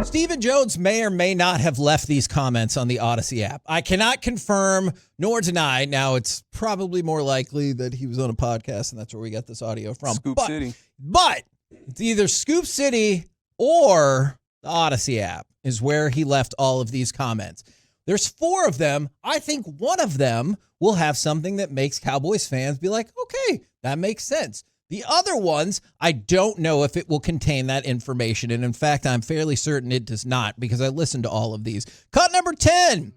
Stephen Jones may or may not have left these comments on the Odyssey app. I cannot confirm nor deny. Now, it's probably more likely that he was on a podcast, and that's where we got this audio from. Scoop City. But it's either Scoop City or the Odyssey app is where he left all of these comments. There's 4 of them. I think one of them will have something that makes Cowboys fans be like, okay, that makes sense. The other ones, I don't know if it will contain that information. And in fact, I'm fairly certain it does not because I listened to all of these. Cut number 10.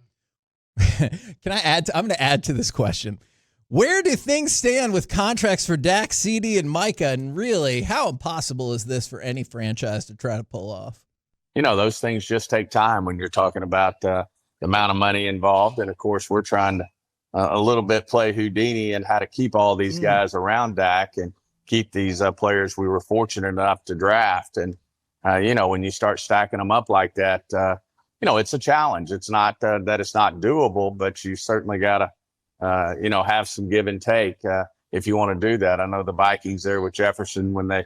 Can I add? I'm going to add to this question. Where do things stand with contracts for Dak, CD, and Micah? And really, how impossible is this for any franchise to try to pull off? You know, those things just take time when you're talking about the amount of money involved. And, of course, we're trying to a little bit play Houdini and how to keep all these guys around Dak and keep these players we were fortunate enough to draft. And, you know, when you start stacking them up like that, you know, it's a challenge. It's not that it's not doable, but you certainly got to, you know, have some give and take if you want to do that. I know the Vikings there with Jefferson when they,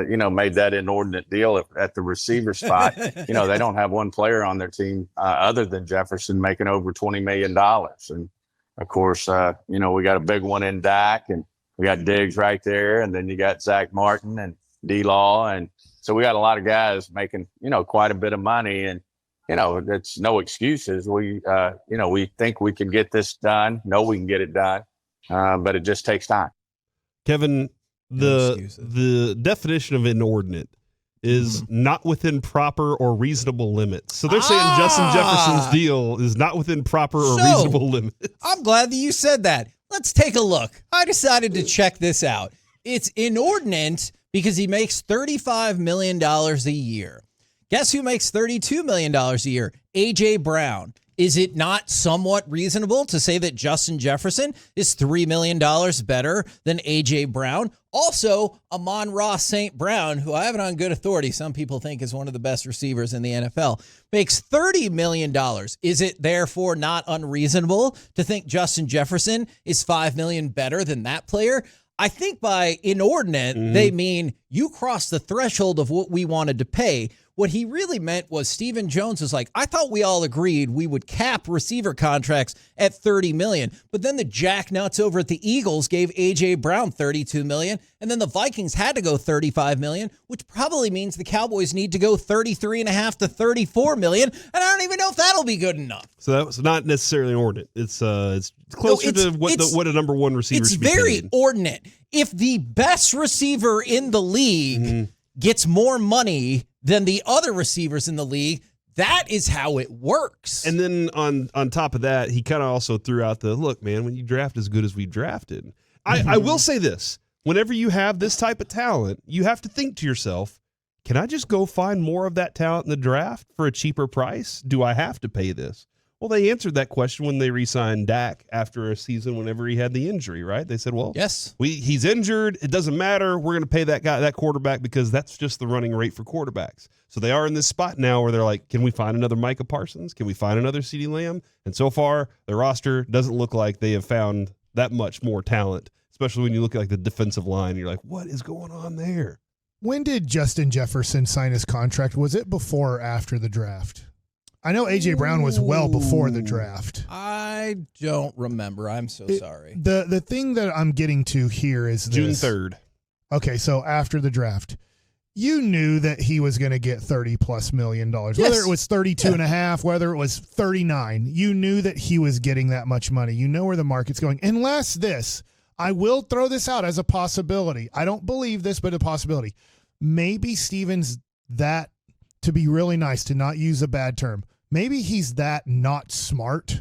you know, made that inordinate deal at the receiver spot. You know, they don't have one player on their team other than Jefferson making over $20 million. And, of course, you know, we got a big one in Dak, and we got Diggs right there, and then you got Zach Martin and D-Law. And so we got a lot of guys making, you know, quite a bit of money. And, you know, it's no excuses. We, you know, we think we can get this done. Know we can get it done, but it just takes time. Kevin, the definition of inordinate is not within proper or reasonable limits. So they're saying Justin Jefferson's deal is not within proper or reasonable limits. I'm glad that you said that. Let's take a look. I decided to check this out. It's inordinate because he makes $35 million a year. Guess who makes $32 million a year? A.J. Brown. Is it not somewhat reasonable to say that Justin Jefferson is $3 million better than A.J. Brown? Also, Amon-Ra St. Brown, who I have it on good authority, some people think is one of the best receivers in the NFL, makes $30 million. Is it therefore not unreasonable to think Justin Jefferson is $5 million better than that player? I think by inordinate, they mean you crossed the threshold of what we wanted to pay. What he really meant was Stephen Jones was like, I thought we all agreed we would cap receiver contracts at $30 million. But then the jacknuts over at the Eagles gave A.J. Brown $32 million. And then the Vikings had to go $35 million, which probably means the Cowboys need to go $33.5 to $34 million. And I don't even know if that'll be good enough. So that was not necessarily ordinate. It's closer to what a number one receiver should be paid. It's very ordinate. If the best receiver in the league gets more money than the other receivers in the league, that is how it works. And then on top of that, he kind of also threw out the, look, man, when you draft as good as we drafted. I will say this. Whenever you have this type of talent, you have to think to yourself, can I just go find more of that talent in the draft for a cheaper price? Do I have to pay this? Well, they answered that question when they re-signed Dak after a season whenever he had the injury, right? They said, well, yes, he's injured. It doesn't matter. We're going to pay that quarterback because that's just the running rate for quarterbacks. So they are in this spot now where they're like, can we find another Micah Parsons? Can we find another CeeDee Lamb? And so far, their roster doesn't look like they have found that much more talent, especially when you look at like the defensive line. You're like, what is going on there? When did Justin Jefferson sign his contract? Was it before or after the draft? I know A.J. Brown was well before the draft. I don't remember. I'm so sorry. The thing that I'm getting to here is June this. 3rd. Okay, so after the draft, you knew that he was going to get $30+ million. Yes. Whether it was 32 and a half, whether it was 39, you knew that he was getting that much money. You know where the market's going. Unless this, I will throw this out as a possibility. I don't believe this, but a possibility. Maybe Steven's that, to be really nice, to not use a bad term, maybe he's that not smart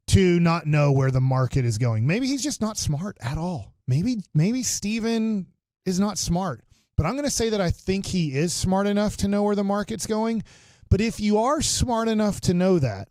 to not know where the market is going. Maybe he's just not smart at all. Maybe Steven is not smart. But I'm going to say that I think he is smart enough to know where the market's going. But if you are smart enough to know that,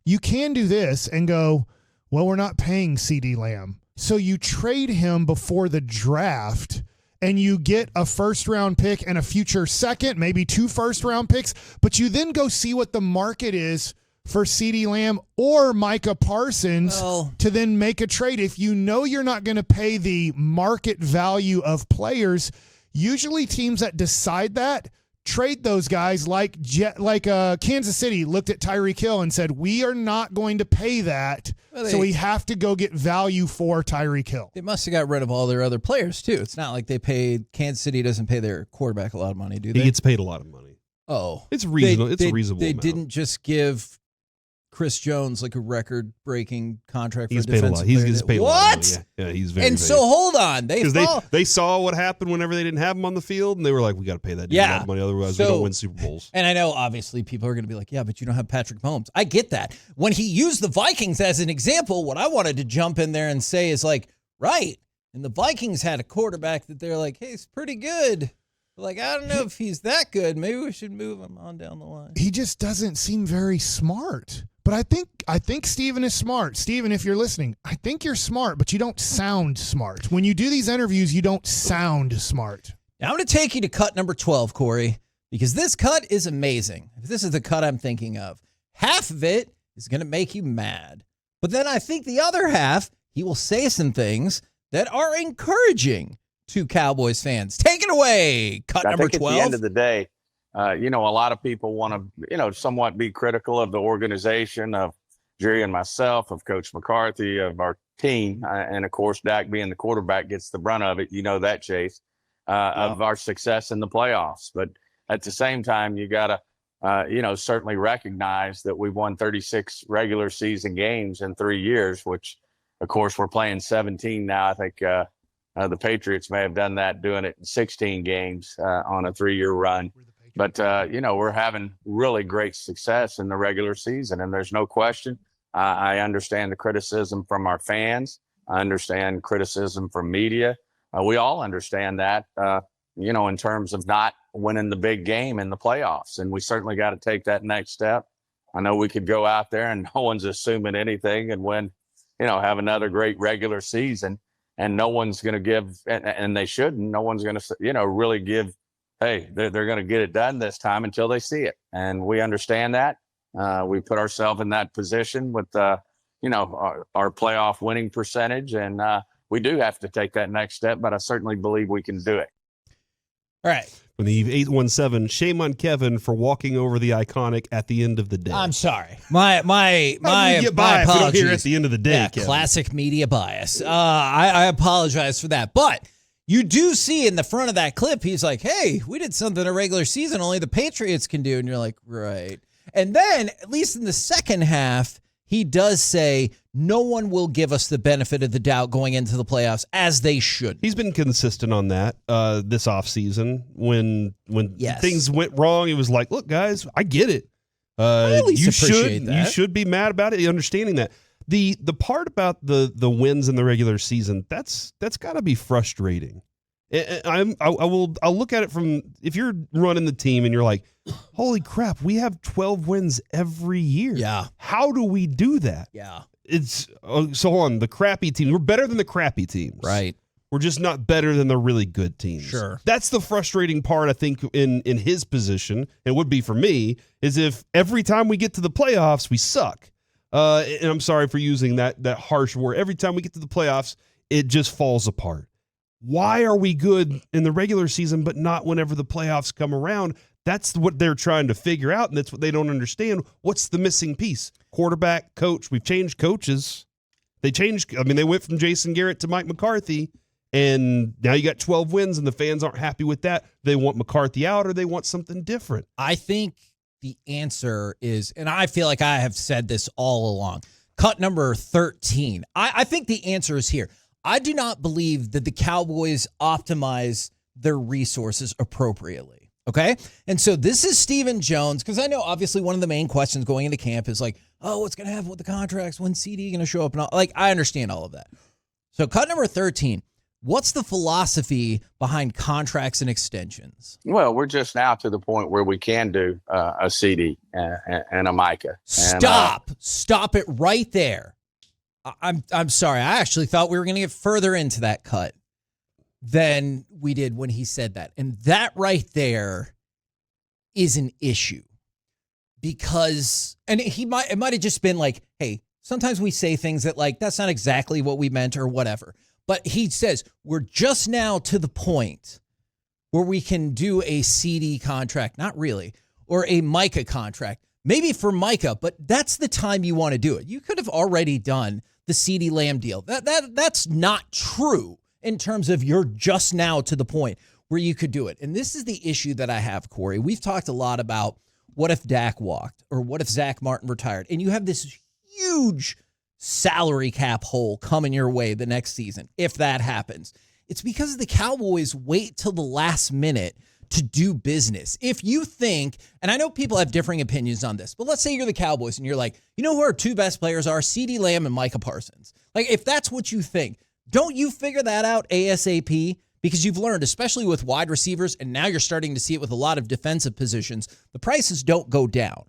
you can do this and go, well, we're not paying CeeDee Lamb. So you trade him before the draft and you get a first-round pick and a future second, maybe 2 first-round picks, but you then go see what the market is for CeeDee Lamb or Micah Parsons to then make a trade. If you know you're not going to pay the market value of players, usually teams that decide that trade those guys like Kansas City looked at Tyreek Hill and said, we are not going to pay that, so we have to go get value for Tyreek Hill. They must have got rid of all their other players, too. It's not like they paid – Kansas City doesn't pay their quarterback a lot of money, do they? He gets paid a lot of money. Oh. It's reasonable. It's a reasonable They amount. didn't just give Chris Jones like a record-breaking contract for He's a paid a lot. defensive He player. gets paid a lot of money. Yeah, he's very And paid. so hold on. Because they saw what happened whenever they didn't have him on the field, and they were like, we got to pay that dude a lot of money, otherwise we don't win Super Bowls. And I know, obviously, people are going to be like, yeah, but you don't have Patrick Mahomes. I get that. When he used the Vikings as an example, what I wanted to jump in there and say is like, right, and the Vikings had a quarterback that they're like, hey, he's pretty good. Like, I don't know if he's that good. Maybe we should move him on down the line. He just doesn't seem very smart. But I think Steven is smart. Steven, if you're listening, I think you're smart, but you don't sound smart. When you do these interviews, you don't sound smart. Now I'm going to take you to cut number 12, Corey, because this cut is amazing. This is the cut I'm thinking of. Half of it is going to make you mad. But then I think the other half, he will say some things that are encouraging to Cowboys fans. Take it away, cut number 12. At the end of the day, a lot of people want to, somewhat be critical of the organization, of Jerry and myself, of Coach McCarthy, of our team. And, of course, Dak being the quarterback gets the brunt of it. You know that, Chase, of our success in the playoffs. But at the same time, you got to, certainly recognize that we've won 36 regular season games in 3 years, which, of course, we're playing 17 now. I think the Patriots may have done that, doing it in 16 games on a 3-year run. But, we're having really great success in the regular season, and there's no question. I understand the criticism from our fans. I understand criticism from media. We all understand that, in terms of not winning the big game in the playoffs. And we certainly got to take that next step. I know we could go out there and no one's assuming anything and win, have another great regular season. And no one's going to give, and they shouldn't, no one's going to, really give, hey, they're going to get it done this time until they see it. And we understand that. We put ourselves in that position with, our playoff winning percentage. And we do have to take that next step, but I certainly believe we can do it. All right. From the 817, shame on Kevin for walking over the iconic at the end of the day. I'm sorry. My apologies. Here at the end of the day, yeah, Kevin. Classic media bias. I apologize for that. But you do see in the front of that clip, he's like, hey, we did something in a regular season only the Patriots can do. And you're like, right. And then, at least in the second half, he does say no one will give us the benefit of the doubt going into the playoffs, as they should. He's been consistent on that this offseason. When things went wrong, he was like, look, guys, I get it. I at least appreciate that. You should be mad about it, understanding that. The part about the wins in the regular season, that's got to be frustrating. I'll look at it from, if you're running the team and you're like, holy crap, we have 12 wins every year. Yeah. How do we do that? Yeah. It's so on the crappy team. We're better than the crappy teams. Right. We're just not better than the really good teams. Sure. That's the frustrating part, I think, in his position, and would be for me, is if every time we get to the playoffs, we suck. And I'm sorry for using that harsh word. Every time we get to the playoffs, it just falls apart. Why are we good in the regular season, but not whenever the playoffs come around? That's what they're trying to figure out, and that's what they don't understand. What's the missing piece? Quarterback, coach. We've changed coaches. They went from Jason Garrett to Mike McCarthy, and now you got 12 wins, and the fans aren't happy with that. They want McCarthy out, or they want something different. I think the answer is, and I feel like I have said this all along, cut number 13. I think the answer is here. I do not believe that the Cowboys optimize their resources appropriately, okay? And so this is Stephen Jones, because I know obviously one of the main questions going into camp is like, oh, what's going to happen with the contracts? When's CD going to show up? And all, like, I understand all of that. So cut number 13, what's the philosophy behind contracts and extensions? Well, we're just now to the point where we can do a CD and a Micah. Stop it right there. I'm sorry. I actually thought we were going to get further into that cut than we did when he said that. And that right there is an issue because, and it might have just been like, hey, sometimes we say things that like, that's not exactly what we meant or whatever. But he says, we're just now to the point where we can do a CD contract. Not really. Or a Micah contract. Maybe for Micah, but that's the time you want to do it. You could have already done the CeeDee Lamb deal. That's not true in terms of you're just now to the point where you could do it. And this is the issue that I have, Corey. We've talked a lot about what if Dak walked or what if Zach Martin retired, and you have this huge salary cap hole coming your way the next season if that happens. It's because the Cowboys wait till the last minute to do business. If you think, and I know people have differing opinions on this, but let's say you're the Cowboys and you're like, you know who our two best players are? CeeDee Lamb and Micah Parsons. Like, if that's what you think, don't you figure that out ASAP? Because you've learned, especially with wide receivers, and now you're starting to see it with a lot of defensive positions, the prices don't go down.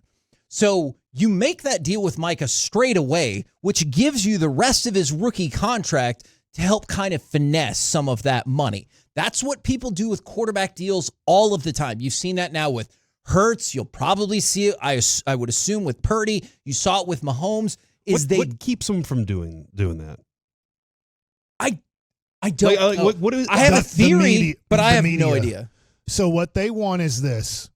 So you make that deal with Micah straight away, which gives you the rest of his rookie contract to help kind of finesse some of that money. That's what people do with quarterback deals all of the time. You've seen that now with Hurts. You'll probably see it, I would assume, with Purdy. You saw it with Mahomes. What keeps them from doing that? I don't know. I have a theory, but I have no idea. So what they want is this.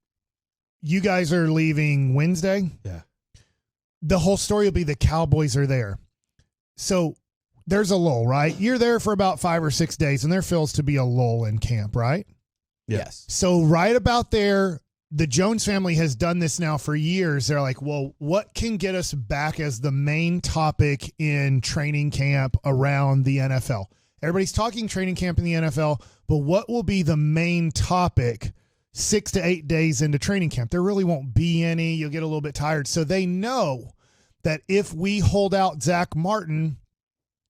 You guys are leaving Wednesday? Yeah. The whole story will be the Cowboys are there. So there's a lull, right? You're there for about 5 or 6 days, and there feels to be a lull in camp, right? Yes. So right about there, the Jones family has done this now for years. They're like, well, what can get us back as the main topic in training camp around the NFL? Everybody's talking training camp in the NFL, but what will be the main topic 6 to 8 days into training camp? There really won't be any. You'll get a little bit tired. So they know that if we hold out Zach Martin,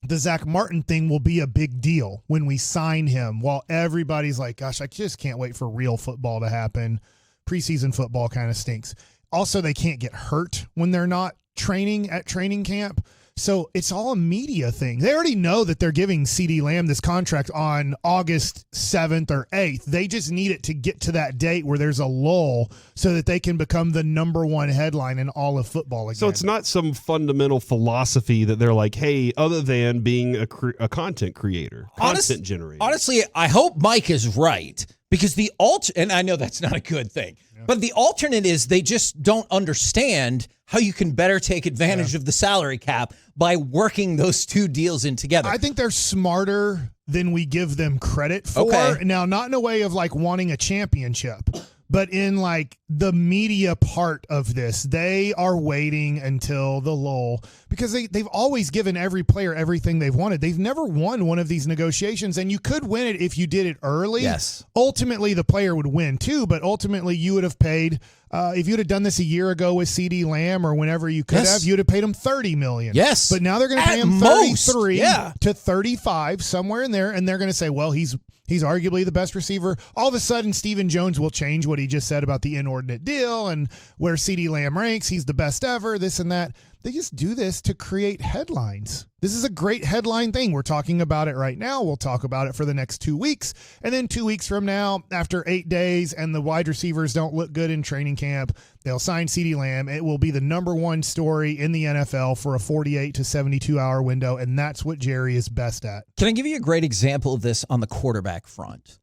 the Zach Martin thing will be a big deal when we sign him, while everybody's like, gosh, I just can't wait for real football to happen. Preseason football kind of stinks. Also, they can't get hurt when they're not training at training camp. So it's all a media thing. They already know that they're giving CeeDee Lamb this contract on August 7th or 8th. They just need it to get to that date where there's a lull so that they can become the number one headline in all of football again. So it's not some fundamental philosophy that they're like, hey, other than being a content creator, content generator. Honestly, I hope Mike is right, because and I know that's not a good thing, but the alternate is they just don't understand how you can better take advantage of the salary cap by working those two deals in together. I think they're smarter than we give them credit for. Okay. Now, not in a way of like wanting a championship, but in like the media part of this. They are waiting until the lull because they've always given every player everything they've wanted. They've never won one of these negotiations, and you could win it if you did it early. Yes. Ultimately, the player would win too, but ultimately you would have paid if you'd have done this a year ago with CeeDee Lamb or whenever you could have, you'd have paid him $30 million. Yes. But now they're going to pay him 33 to 35, somewhere in there, and they're going to say, well, he's arguably the best receiver. All of a sudden, Stephen Jones will change what he just said about the inordinate deal and where CeeDee Lamb ranks. He's the best ever, this and that. They just do this to create headlines. This is a great headline thing. We're talking about it right now. We'll talk about it for the next 2 weeks. And then 2 weeks from now, after 8 days and the wide receivers don't look good in training camp, they'll sign CeeDee Lamb. It will be the number one story in the NFL for a 48 to 72 hour window. And that's what Jerry is best at. Can I give you a great example of this on the quarterback front?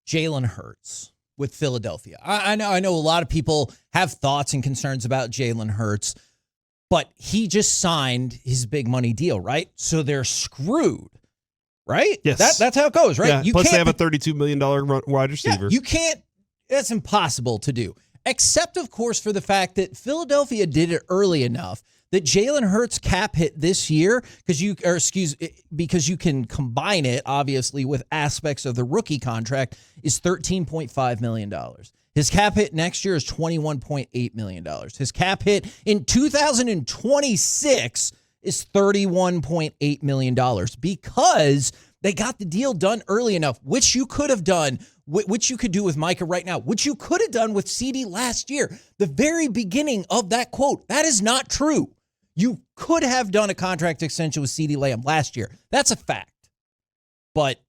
Jalen Hurts with Philadelphia. I know a lot of people have thoughts and concerns about Jalen Hurts, but he just signed his big money deal, right? So they're screwed, right? Yes. That's how it goes, right? Yeah. Plus they have a $32 million wide receiver. Yeah, you can't, that's impossible to do. Except, of course, for the fact that Philadelphia did it early enough that Jalen Hurts' cap hit this year, because you can combine it, obviously, with aspects of the rookie contract, is $13.5 million. His cap hit next year is $21.8 million. His cap hit in 2026 is $31.8 million because they got the deal done early enough, which you could have done, which you could do with Micah right now, which you could have done with CeeDee last year. The very beginning of that quote, that is not true. You could have done a contract extension with CeeDee Lamb last year. That's a fact. But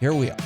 here we are.